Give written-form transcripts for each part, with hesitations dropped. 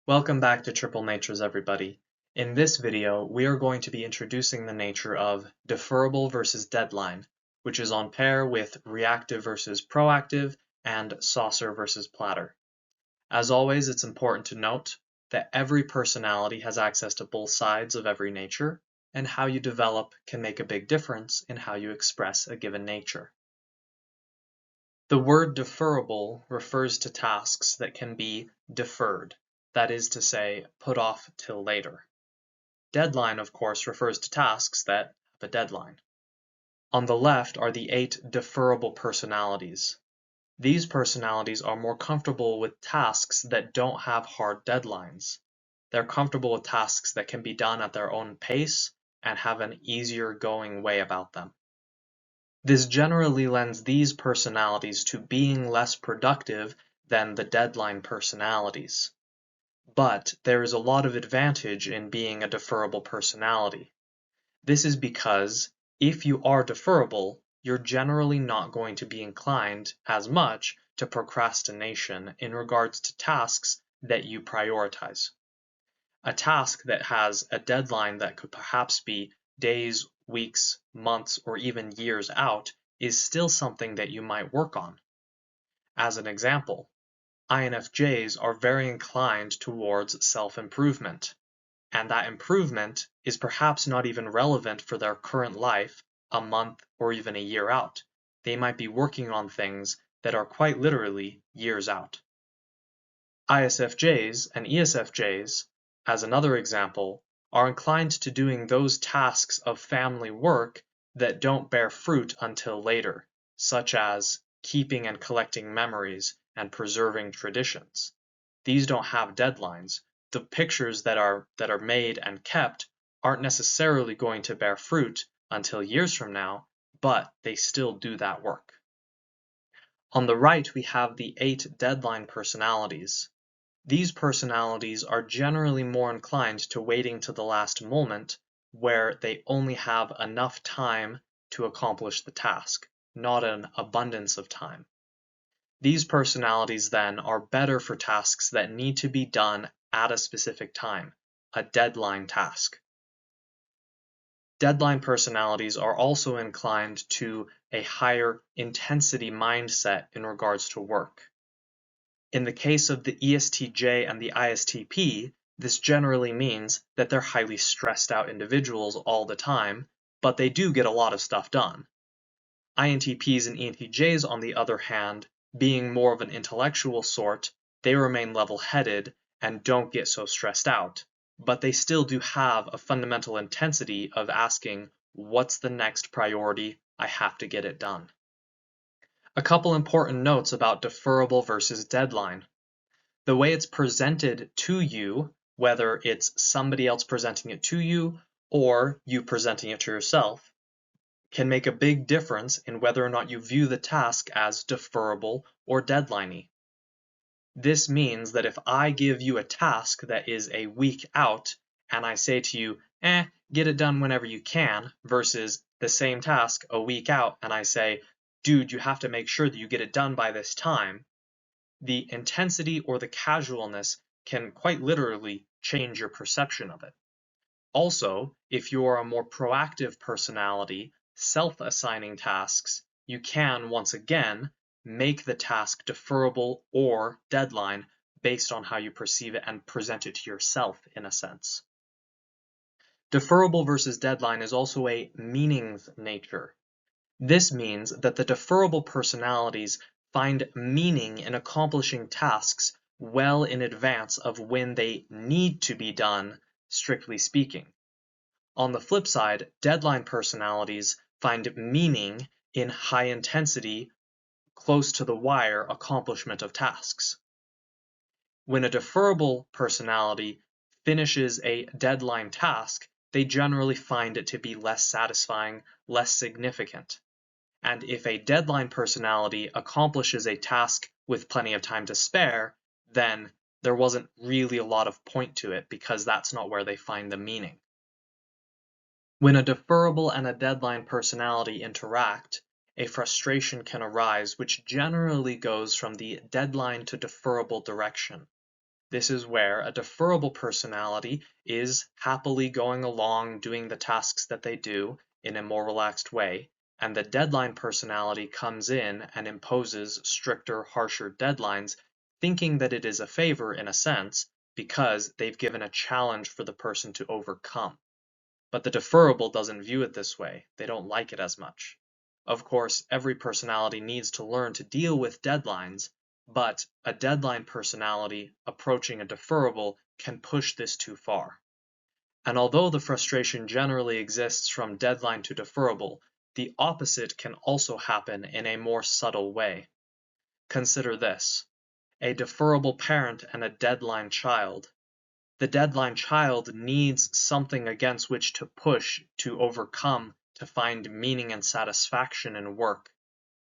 Welcome back to Triple Natures, everybody. In this video, we are going to be introducing the nature of deferrable versus deadline, which is on pair with reactive versus proactive and saucer versus platter. As always, it's important to note that every personality has access to both sides of every nature, and how you develop can make a big difference in how you express a given nature. The word deferrable refers to tasks that can be deferred. That is to say, put off till later. Deadline, of course, refers to tasks that have a deadline. On the left are the 8 deferrable personalities. These personalities are more comfortable with tasks that don't have hard deadlines. They're comfortable with tasks that can be done at their own pace and have an easier going way about them. This generally lends these personalities to being less productive than the deadline personalities. But there is a lot of advantage in being a deferrable personality. This is because if you are deferrable, you're generally not going to be inclined as much to procrastination in regards to tasks that you prioritize. A task that has a deadline that could perhaps be days, weeks, months, or even years out is still something that you might work on. As an example, INFJs are very inclined towards self-improvement, and that improvement is perhaps not even relevant for their current life a month or even a year out. They might be working on things that are quite literally years out. ISFJs and ESFJs, as another example, are inclined to doing those tasks of family work that don't bear fruit until later, such as keeping and collecting memories and preserving traditions. These don't have deadlines. The pictures that are made and kept aren't necessarily going to bear fruit until years from now, but they still do that work. On the right, we have the 8 deadline personalities. These personalities are generally more inclined to waiting to the last moment, where they only have enough time to accomplish the task, not an abundance of time. These personalities then are better for tasks that need to be done at a specific time, a deadline task. Deadline personalities are also inclined to a higher intensity mindset in regards to work. In the case of the ESTJ and the ISTP, this generally means that they're highly stressed out individuals all the time, but they do get a lot of stuff done. INTPs and ENTJs, on the other hand, being more of an intellectual sort, they remain level-headed and don't get so stressed out, but they still do have a fundamental intensity of asking, what's the next priority? I have to get it done. A couple important notes about deferrable versus deadline. The way it's presented to you, whether it's somebody else presenting it to you or you presenting it to yourself, can make a big difference in whether or not you view the task as deferrable or deadliney. This means that if I give you a task that is a week out and I say to you, get it done whenever you can, versus the same task a week out and I say, dude, you have to make sure that you get it done by this time, the intensity or the casualness can quite literally change your perception of it. Also, if you are a more proactive personality, self-assigning tasks, you can, once again, make the task deferrable or deadline based on how you perceive it and present it to yourself, in a sense. Deferrable versus deadline is also a meanings nature. This means that the deferrable personalities find meaning in accomplishing tasks well in advance of when they need to be done, strictly speaking. On the flip side, deadline personalities find meaning in high intensity, close to the wire accomplishment of tasks. When a deferrable personality finishes a deadline task, they generally find it to be less satisfying, less significant. And if a deadline personality accomplishes a task with plenty of time to spare, then there wasn't really a lot of point to it because that's not where they find the meaning. When a deferrable and a deadline personality interact, a frustration can arise which generally goes from the deadline to deferrable direction. This is where a deferrable personality is happily going along doing the tasks that they do in a more relaxed way, and the deadline personality comes in and imposes stricter, harsher deadlines, thinking that it is a favor in a sense because they've given a challenge for the person to overcome. But the deferrable doesn't view it this way. They don't like it as much. Of course, every personality needs to learn to deal with deadlines, but a deadline personality approaching a deferrable can push this too far. And although the frustration generally exists from deadline to deferrable, the opposite can also happen in a more subtle way. Consider this: a deferrable parent and a deadline child. The deadline child needs something against which to push, to overcome, to find meaning and satisfaction in work.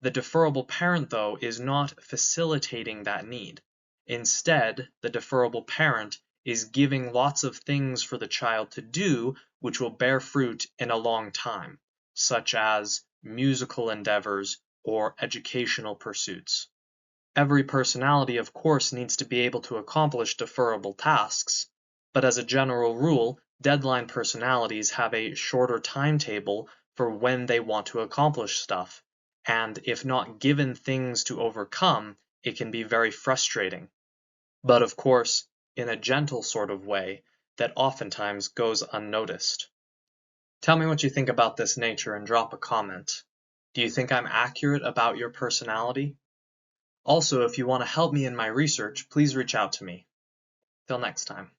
The deferrable parent, though, is not facilitating that need. Instead, the deferrable parent is giving lots of things for the child to do which will bear fruit in a long time, such as musical endeavors or educational pursuits. Every personality, of course, needs to be able to accomplish deferrable tasks, but as a general rule, deadline personalities have a shorter timetable for when they want to accomplish stuff, and if not given things to overcome, it can be very frustrating. But of course, in a gentle sort of way that oftentimes goes unnoticed. Tell me what you think about this nature and drop a comment. Do you think I'm accurate about your personality? Also, if you want to help me in my research, please reach out to me. Till next time.